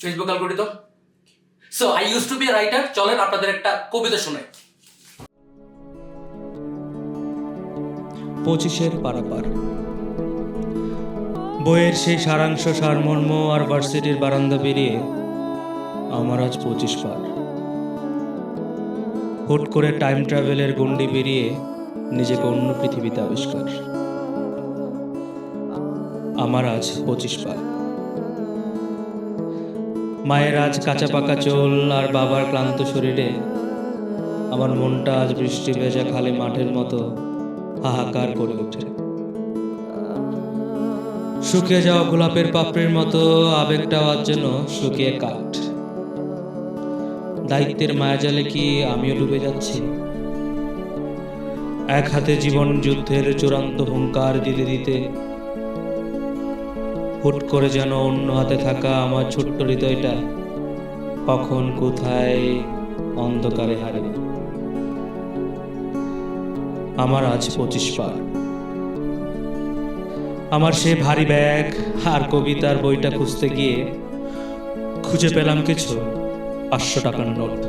Facebook algorithm. So I use to be writer. চলেন আপনাদের একটা কবিতা শোনাই। 25-এর পারাপার। বইয়ের সেই সারাংশ, সারমর্ম আর ভার্সিটির বারান্দা পেরিয়ে আমার আজ 25 পার। হুট করে টাইম ট্রাভেলের গণ্ডি পেরিয়ে নিজেকে অন্য পৃথিবীতে আবিষ্কার। আমার আজ 25 পার। মায়ের আজ কাঁচা পাকা চুল আর বাবার ক্লান্ত শরীরে আমার মনটা আজ বৃষ্টি ভেজা খালি মাঠের মতো হাহাকার করে ওঠে। শুকিয়ে যাওয়া গোলাপের পাপড়ির মতো আবেগটাও আজ যেন শুকিয়ে কাঠ। দায়িত্বের মায়াজালে কি আমিও ডুবে যাচ্ছি? এক হাতে জীবন যুদ্ধের চূড়ান্ত হুঙ্কার দিতে দিতে হুট করে যেন অন্য হাতে থাকা আমার ছোট্ট হৃদয়টা কখন কোথায় অন্ধকারে হারে। আমার আজ 25 পার। আমার সে ভারী ব্যাগ আর কবিতার বইটা খুঁজতে গিয়ে খুঁজে পেলাম কিছু 500 টাকার নোট।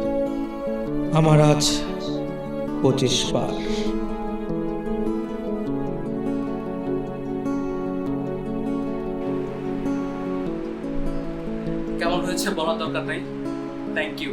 আমার আজ 25 পার। কেমন হয়েছে বলার দরকার নাই। Thank you.